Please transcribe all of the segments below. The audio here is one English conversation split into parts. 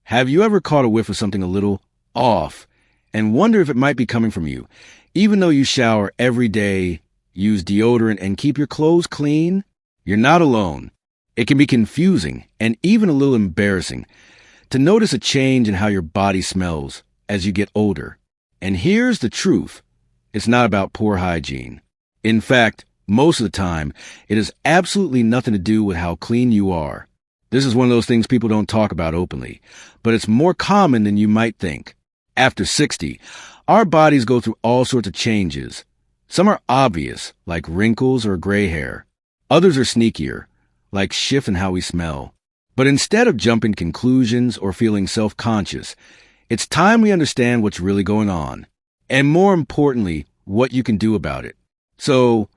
Have you ever caught a whiff of something a little off and wonder if it might be coming from you? Even though you shower every day, use deodorant, and keep your clothes clean, you're not alone. It can be confusing and even a little embarrassing to notice a change in how your body smells as you get older. And here's the truth. It's not about poor hygiene. In fact, most of the time, it has absolutely nothing to do with how clean you are. This is one of those things people don't talk about openly, but it's more common than you might think. After 60, our bodies go through all sorts of changes. Some are obvious, like wrinkles or gray hair. Others are sneakier, like shifts in how we smell. But instead of jumping to conclusions or feeling self-conscious, it's time we understand what's really going on, and more importantly, what you can do about it. So,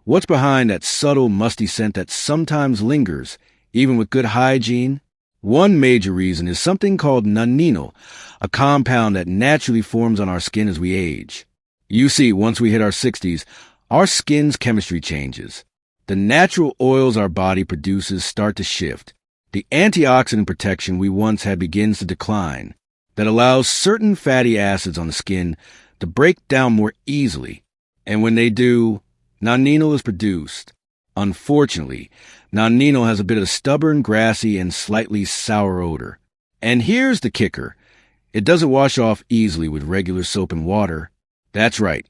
what's behind that subtle, musty scent that sometimes lingers, even with good hygiene? One major reason is something called nonenal, a compound that naturally forms on our skin as we age. You see, once we hit our 60s, our skin's chemistry changes. The natural oils our body produces start to shift. The antioxidant protection we once had begins to decline. That allows certain fatty acids on the skin to break down more easily. And when they do, nonenal is produced. Unfortunately, nonenal has a bit of stubborn, grassy, and slightly sour odor. And here's the kicker. It doesn't wash off easily with regular soap and water. That's right.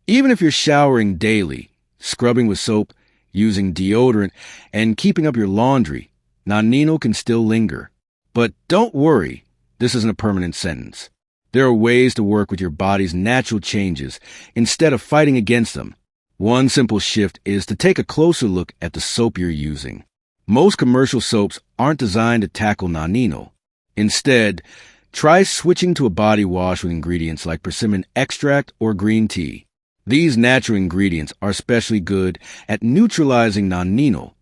Even if you're showering daily, scrubbing with soap, using deodorant, and keeping up your laundry, nonenal can still linger. But don't worry, this isn't a permanent sentence. There are ways to work with your body's natural changes instead of fighting against them. One simple shift is to take a closer look at the soap you're using. Most commercial soaps aren't designed to tackle nonenal. Instead, try switching to a body wash with ingredients like persimmon extract or green tea. These natural ingredients are especially good at neutralizing nonenal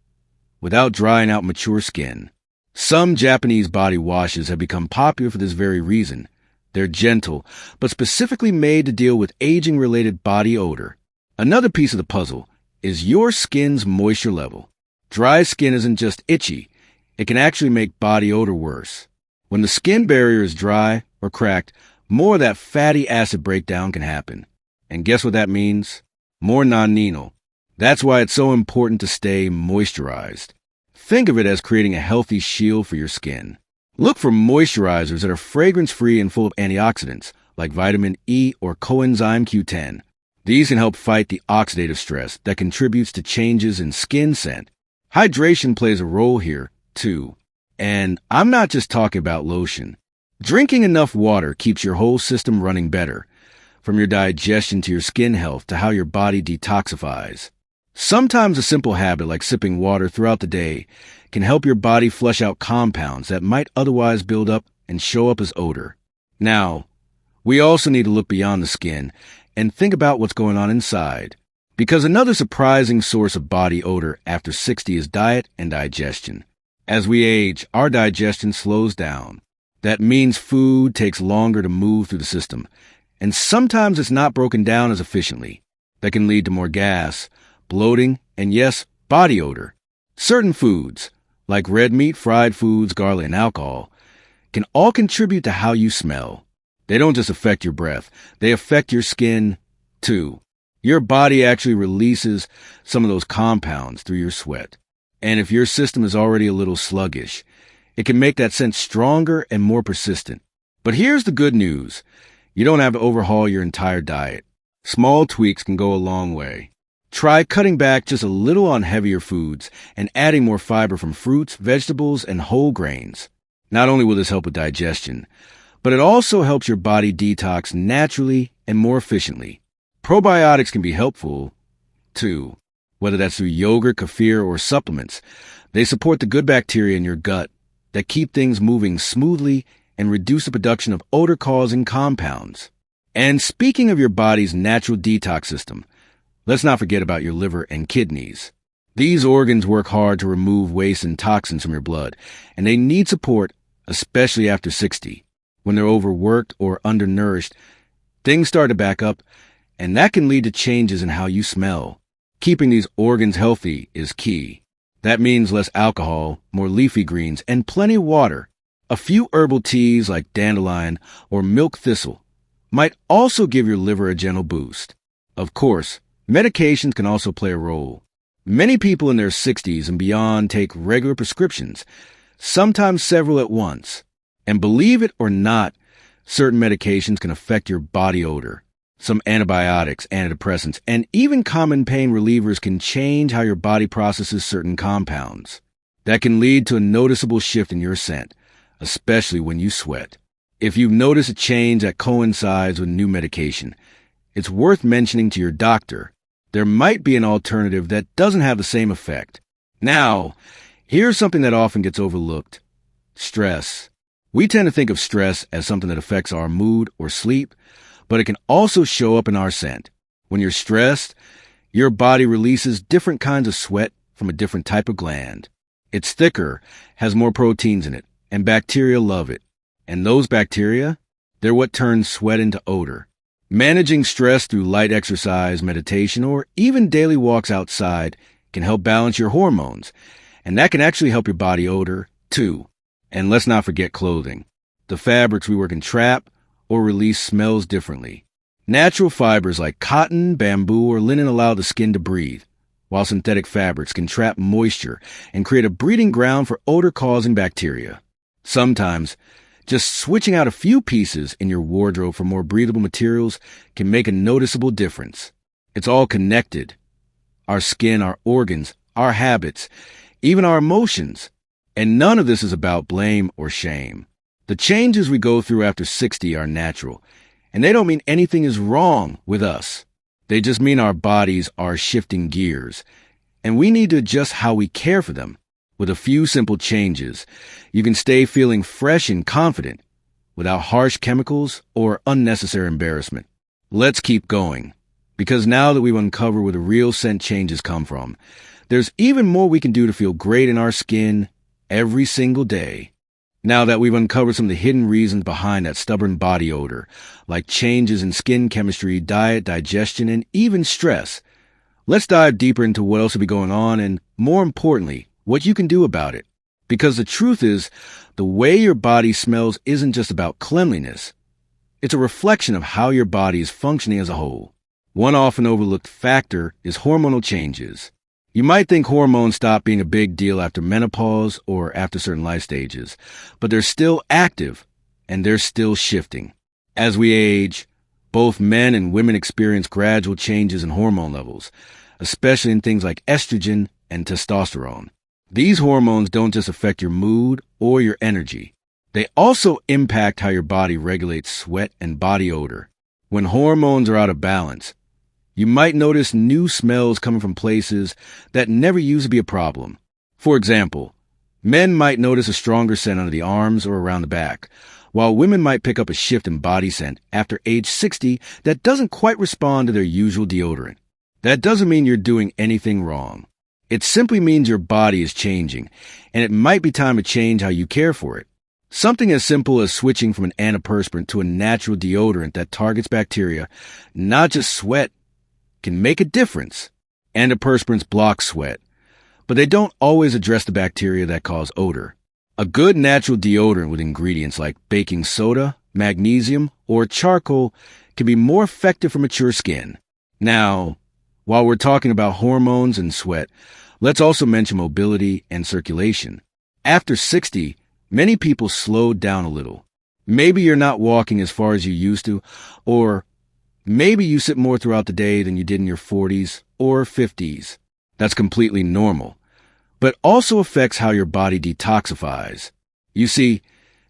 without drying out mature skin. Some Japanese body washes have become popular for this very reason. They're gentle, but specifically made to deal with aging-related body odor. Another piece of the puzzle is your skin's moisture level. Dry skin isn't just itchy. It can actually make body odor worse. When the skin barrier is dry or cracked, more of that fatty acid breakdown can happen. And guess what that means? More nonenal. That's why it's so important to stay moisturized. Think of it as creating a healthy shield for your skin. Look for moisturizers that are fragrance-free and full of antioxidants, like vitamin E or coenzyme Q10. These can help fight the oxidative stress that contributes to changes in skin scent. Hydration plays a role here, too. And I'm not just talking about lotion. Drinking enough water keeps your whole system running better, from your digestion to your skin health to how your body detoxifies. Sometimes a simple habit like sipping water throughout the day can help your body flush out compounds that might otherwise build up and show up as odor. Now, we also need to look beyond the skin and think about what's going on inside. Because another surprising source of body odor after 60 is diet and digestion. As we age, our digestion slows down. That means food takes longer to move through the system, and sometimes it's not broken down as efficiently. That can lead to more gas, bloating, and yes, body odor. Certain foods, like red meat, fried foods, garlic, and alcohol, can all contribute to how you smell. They don't just affect your breath, they affect your skin, too. Your body actually releases some of those compounds through your sweat. And if your system is already a little sluggish, it can make that scent stronger and more persistent. But here's the good news. You don't have to overhaul your entire diet. Small tweaks can go a long way. Try cutting back just a little on heavier foods and adding more fiber from fruits, vegetables, and whole grains. Not only will this help with digestion, but it also helps your body detox naturally and more efficiently. Probiotics can be helpful, too. Whether that's through yogurt, kefir, or supplements, they support the good bacteria in your gut that keep things moving smoothly and reduce the production of odor-causing compounds. And speaking of your body's natural detox system, let's not forget about your liver and kidneys. These organs work hard to remove waste and toxins from your blood, and they need support, especially after 60. When they're overworked or undernourished, things start to back up, and that can lead to changes in how you smell. Keeping these organs healthy is key. That means less alcohol, more leafy greens, and plenty of water. A few herbal teas like dandelion or milk thistle might also give your liver a gentle boost. Of course, medications can also play a role. Many people in their 60s and beyond take regular prescriptions, sometimes several at once. And believe it or not, certain medications can affect your body odor. Some antibiotics, antidepressants, and even common pain relievers can change how your body processes certain compounds. That can lead to a noticeable shift in your scent, especially when you sweat. If you've noticed a change that coincides with new medication, it's worth mentioning to your doctor. There might be an alternative that doesn't have the same effect. Now, here's something that often gets overlooked: stress. We tend to think of stress as something that affects our mood or sleep, but it can also show up in our scent. When you're stressed, your body releases different kinds of sweat from a different type of gland. It's thicker, has more proteins in it, and bacteria love it. And those bacteria, they're what turns sweat into odor. Managing stress through light exercise, meditation, or even daily walks outside can help balance your hormones, and that can actually help your body odor, too. And let's not forget clothing. The fabrics we wear can trap or release smells differently. Natural fibers like cotton, bamboo, or linen allow the skin to breathe, while synthetic fabrics can trap moisture and create a breeding ground for odor-causing bacteria. Sometimes, just switching out a few pieces in your wardrobe for more breathable materials can make a noticeable difference. It's all connected. Our skin, our organs, our habits, even our emotions. And none of this is about blame or shame. The changes we go through after 60 are natural, and they don't mean anything is wrong with us. They just mean our bodies are shifting gears, and we need to adjust how we care for them. With a few simple changes, you can stay feeling fresh and confident without harsh chemicals or unnecessary embarrassment. Let's keep going, because now that we've uncovered where the real scent changes come from, there's even more we can do to feel great in our skin every single day. Now that we've uncovered some of the hidden reasons behind that stubborn body odor, like changes in skin chemistry, diet, digestion, and even stress, let's dive deeper into what else will be going on and, more importantly, what you can do about it. Because the truth is, the way your body smells isn't just about cleanliness. It's a reflection of how your body is functioning as a whole. One often overlooked factor is hormonal changes. You might think hormones stop being a big deal after menopause or after certain life stages, but they're still active and they're still shifting. As we age, both men and women experience gradual changes in hormone levels, especially in things like estrogen and testosterone. These hormones don't just affect your mood or your energy. They also impact how your body regulates sweat and body odor. When hormones are out of balance, you might notice new smells coming from places that never used to be a problem. For example, men might notice a stronger scent under the arms or around the back, while women might pick up a shift in body scent after age 60 that doesn't quite respond to their usual deodorant. That doesn't mean you're doing anything wrong. It simply means your body is changing, and it might be time to change how you care for it. Something as simple as switching from an antiperspirant to a natural deodorant that targets bacteria, not just sweat, can make a difference. Antiperspirants block sweat, but they don't always address the bacteria that cause odor. A good natural deodorant with ingredients like baking soda, magnesium, or charcoal can be more effective for mature skin. Now, while we're talking about hormones and sweat, let's also mention mobility and circulation. After 60, many people slowed down a little. Maybe you're not walking as far as you used to, or maybe you sit more throughout the day than you did in your 40s or 50s. That's completely normal, but also affects how your body detoxifies. You see,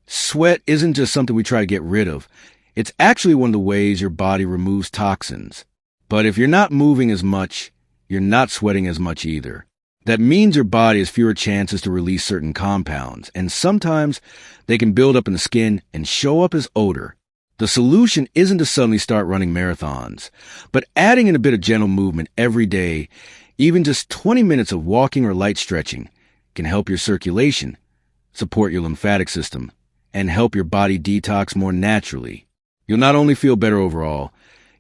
sweat isn't just something we try to get rid of. It's actually one of the ways your body removes toxins. But if you're not moving as much, you're not sweating as much either. That means your body has fewer chances to release certain compounds, and sometimes they can build up in the skin and show up as odor. The solution isn't to suddenly start running marathons, but adding in a bit of gentle movement every day, even just 20 minutes of walking or light stretching, can help your circulation, support your lymphatic system, and help your body detox more naturally. You'll not only feel better overall,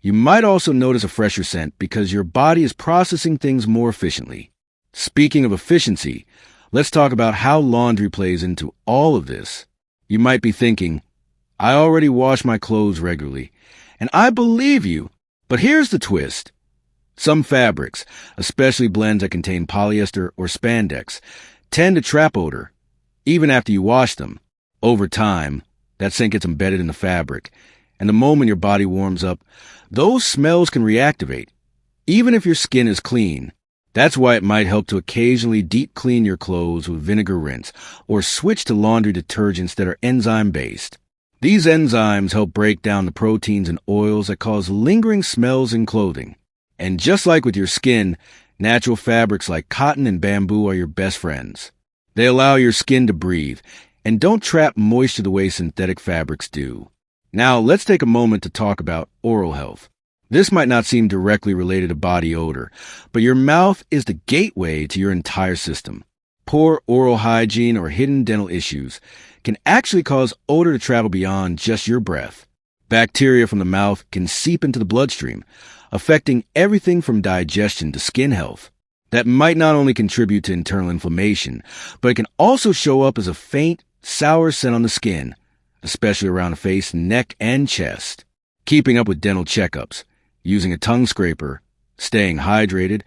you might also notice a fresher scent because your body is processing things more efficiently. Speaking of efficiency, let's talk about how laundry plays into all of this. You might be thinking, I already wash my clothes regularly. And I believe you. But here's the twist. Some fabrics, especially blends that contain polyester or spandex, tend to trap odor, even after you wash them. Over time, that scent gets embedded in the fabric, and the moment your body warms up, those smells can reactivate, even if your skin is clean. That's why it might help to occasionally deep clean your clothes with vinegar rinse, or switch to laundry detergents that are enzyme-based. These enzymes help break down the proteins and oils that cause lingering smells in clothing. And just like with your skin, natural fabrics like cotton and bamboo are your best friends. They allow your skin to breathe and don't trap moisture the way synthetic fabrics do. Now, let's take a moment to talk about oral health. This might not seem directly related to body odor, but your mouth is the gateway to your entire system. Poor oral hygiene or hidden dental issues can actually cause odor to travel beyond just your breath. Bacteria from the mouth can seep into the bloodstream, affecting everything from digestion to skin health. That might not only contribute to internal inflammation, but it can also show up as a faint, sour scent on the skin, especially around the face, neck, and chest. Keeping up with dental checkups, using a tongue scraper, staying hydrated,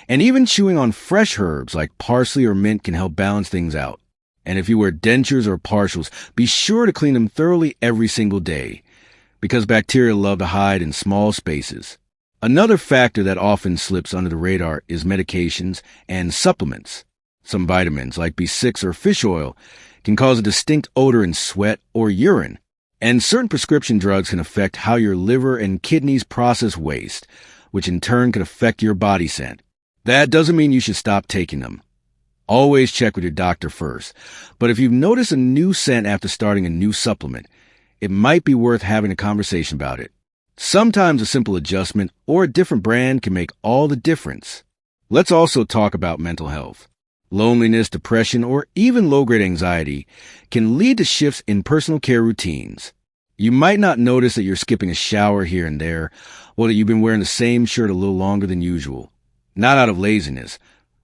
and even chewing on fresh herbs like parsley or mint can help balance things out. And if you wear dentures or partials, be sure to clean them thoroughly every single day, because bacteria love to hide in small spaces. Another factor that often slips under the radar is medications and supplements. Some vitamins, like B6 or fish oil, can cause a distinct odor in sweat or urine. And certain prescription drugs can affect how your liver and kidneys process waste, which in turn can affect your body scent. That doesn't mean you should stop taking them. Always check with your doctor first. But if you've noticed a new scent after starting a new supplement, it might be worth having a conversation about it. Sometimes a simple adjustment or a different brand can make all the difference. Let's also talk about mental health. Loneliness, depression, or even low-grade anxiety can lead to shifts in personal care routines. You might not notice that you're skipping a shower here and there, or that you've been wearing the same shirt a little longer than usual. Not out of laziness,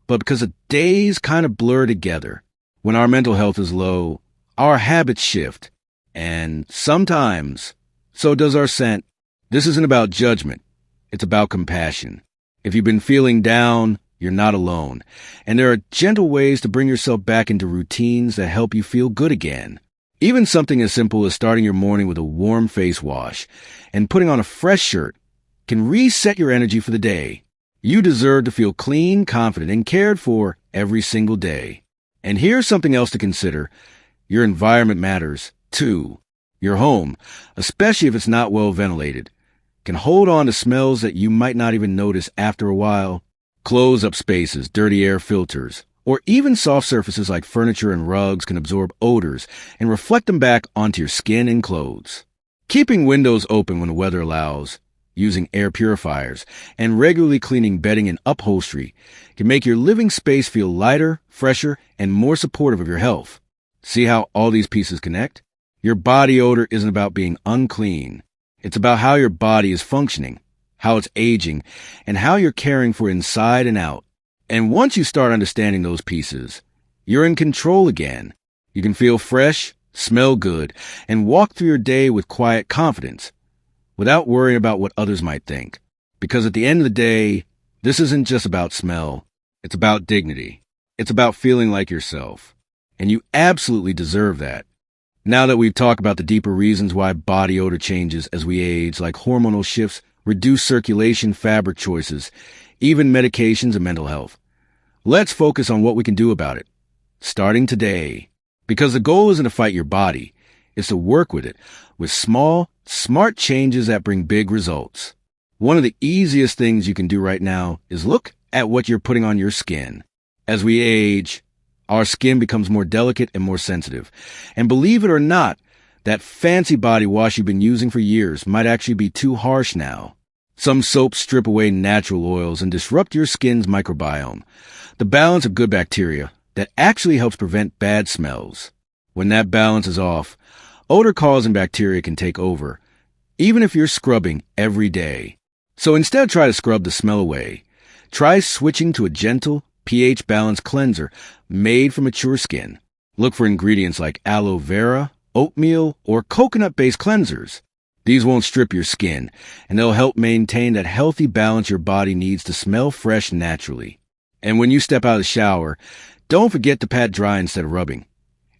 but because the days kind of blur together. When our mental health is low, our habits shift. And sometimes, so does our scent. This isn't about judgment. It's about compassion. If you've been feeling down, you're not alone. And there are gentle ways to bring yourself back into routines that help you feel good again. Even something as simple as starting your morning with a warm face wash and putting on a fresh shirt can reset your energy for the day. You deserve to feel clean, confident, and cared for every single day. And here's something else to consider. Your environment matters, too. Your home, especially if it's not well ventilated, can hold on to smells that you might not even notice after a while. Close-up spaces, dirty air filters, or even soft surfaces like furniture and rugs can absorb odors and reflect them back onto your skin and clothes. Keeping windows open when the weather allows, using air purifiers, and regularly cleaning bedding and upholstery can make your living space feel lighter, fresher, and more supportive of your health. See how all these pieces connect? Your body odor isn't about being unclean. It's about how your body is functioning, how it's aging, and how you're caring for inside and out. And once you start understanding those pieces, you're in control again. You can feel fresh, smell good, and walk through your day with quiet confidence, without worrying about what others might think. Because at the end of the day, this isn't just about smell. It's about dignity. It's about feeling like yourself. And you absolutely deserve that. Now that we've talked about the deeper reasons why body odor changes as we age, like hormonal shifts, reduced circulation, fabric choices, even medications and mental health, let's focus on what we can do about it, starting today. Because the goal isn't to fight your body, it's to work with it, with small, smart changes that bring big results. One of the easiest things you can do right now is look at what you're putting on your skin. As we age, our skin becomes more delicate and more sensitive. And believe it or not, that fancy body wash you've been using for years might actually be too harsh now. Some soaps strip away natural oils and disrupt your skin's microbiome, the balance of good bacteria that actually helps prevent bad smells. When that balance is off, odor-causing bacteria can take over, even if you're scrubbing every day. So instead, try to scrub the smell away. Try switching to a gentle, pH-balanced cleanser made for mature skin. Look for ingredients like aloe vera, oatmeal, or coconut-based cleansers. These won't strip your skin, and they'll help maintain that healthy balance your body needs to smell fresh naturally. And when you step out of the shower, don't forget to pat dry instead of rubbing.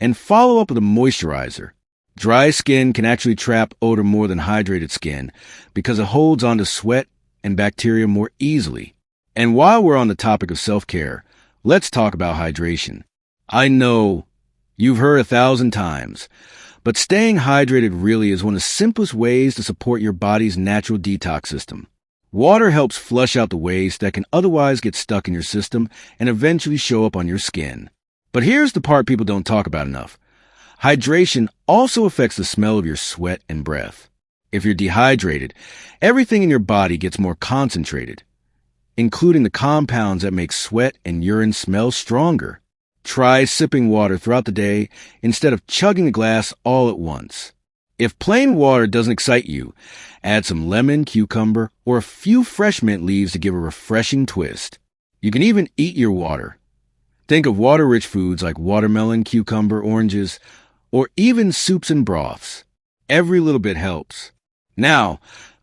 And follow up with a moisturizer. Dry skin can actually trap odor more than hydrated skin because it holds onto sweat and bacteria more easily. And while we're on the topic of self-care, let's talk about hydration. I know you've heard 1,000 times, but staying hydrated really is one of the simplest ways to support your body's natural detox system. Water helps flush out the waste that can otherwise get stuck in your system and eventually show up on your skin. But here's the part people don't talk about enough. Hydration also affects the smell of your sweat and breath. If you're dehydrated, everything in your body gets more concentrated, including the compounds that make sweat and urine smell stronger. Try sipping water throughout the day instead of chugging a glass all at once. If plain water doesn't excite you, add some lemon, cucumber, or a few fresh mint leaves to give a refreshing twist. You can even eat your water. Think of water-rich foods like watermelon, cucumber, oranges, or even soups and broths. Every little bit helps. Now,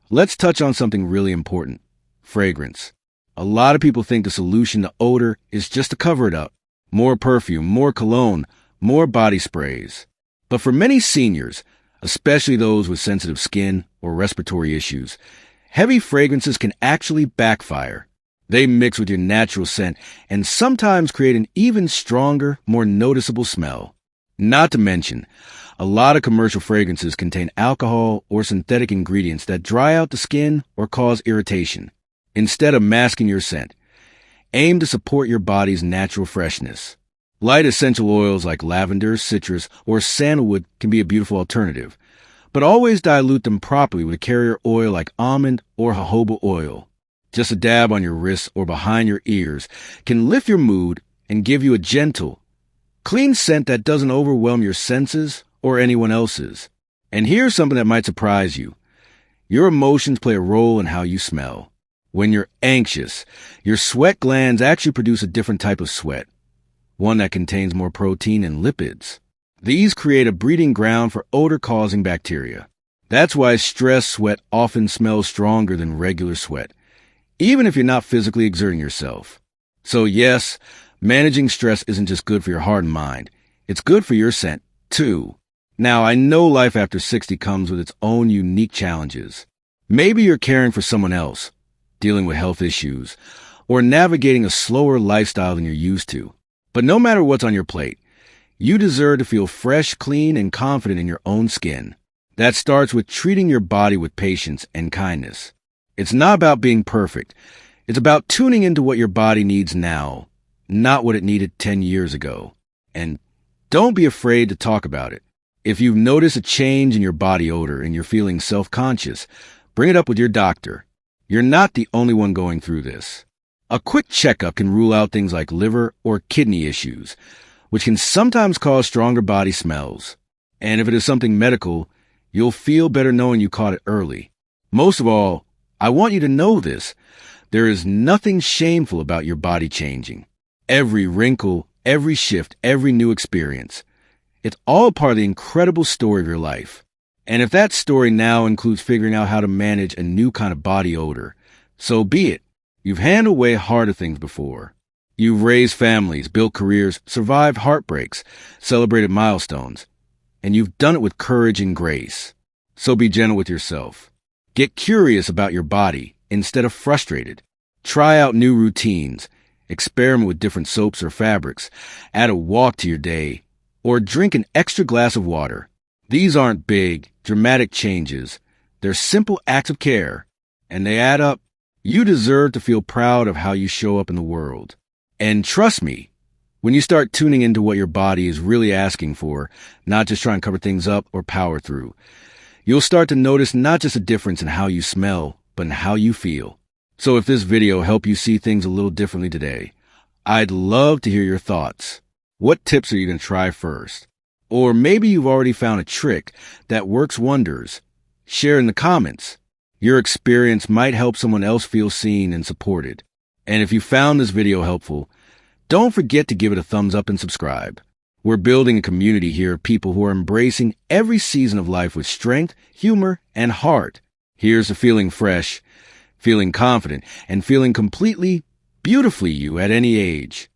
let's touch on something really important: fragrance. A lot of people think the solution to odor is just to cover it up. More perfume, more cologne, more body sprays. But for many seniors, especially those with sensitive skin or respiratory issues, heavy fragrances can actually backfire. They mix with your natural scent and sometimes create an even stronger, more noticeable smell. Not to mention, a lot of commercial fragrances contain alcohol or synthetic ingredients that dry out the skin or cause irritation. Instead of masking your scent, aim to support your body's natural freshness. Light essential oils like lavender, citrus, or sandalwood can be a beautiful alternative, but always dilute them properly with a carrier oil like almond or jojoba oil. Just a dab on your wrists or behind your ears can lift your mood and give you a gentle, clean scent that doesn't overwhelm your senses or anyone else's. And here's something that might surprise you. Your emotions play a role in how you smell. When you're anxious, your sweat glands actually produce a different type of sweat, one that contains more protein and lipids. These create a breeding ground for odor-causing bacteria. That's why stress sweat often smells stronger than regular sweat, even if you're not physically exerting yourself. So yes, managing stress isn't just good for your heart and mind. It's good for your scent, too. Now, I know life after 60 comes with its own unique challenges. Maybe you're caring for someone else, dealing with health issues, or navigating a slower lifestyle than you're used to. But no matter what's on your plate, you deserve to feel fresh, clean, and confident in your own skin. That starts with treating your body with patience and kindness. It's not about being perfect. It's about tuning into what your body needs now, not what it needed 10 years ago. And don't be afraid to talk about it. If you've noticed a change in your body odor and you're feeling self-conscious, bring it up with your doctor. You're not the only one going through this. A quick checkup can rule out things like liver or kidney issues, which can sometimes cause stronger body smells. And if it is something medical, you'll feel better knowing you caught it early. Most of all, I want you to know this. There is nothing shameful about your body changing. Every wrinkle, every shift, every new experience. It's all part of the incredible story of your life. And if that story now includes figuring out how to manage a new kind of body odor, so be it. You've handled way harder things before. You've raised families, built careers, survived heartbreaks, celebrated milestones, and you've done it with courage and grace. So be gentle with yourself. Get curious about your body instead of frustrated. Try out new routines, experiment with different soaps or fabrics, add a walk to your day, or drink an extra glass of water. These aren't big, dramatic changes. They're simple acts of care, and they add up. You deserve to feel proud of how you show up in the world. And trust me, when you start tuning into what your body is really asking for, not just trying to cover things up or power through, you'll start to notice not just a difference in how you smell, but in how you feel. So if this video helped you see things a little differently today, I'd love to hear your thoughts. What tips are you going to try first? Or maybe you've already found a trick that works wonders. Share in the comments. Your experience might help someone else feel seen and supported. And if you found this video helpful, don't forget to give it a thumbs up and subscribe. We're building a community here of people who are embracing every season of life with strength, humor, and heart. Here's to feeling fresh, feeling confident, and feeling completely, beautifully you at any age.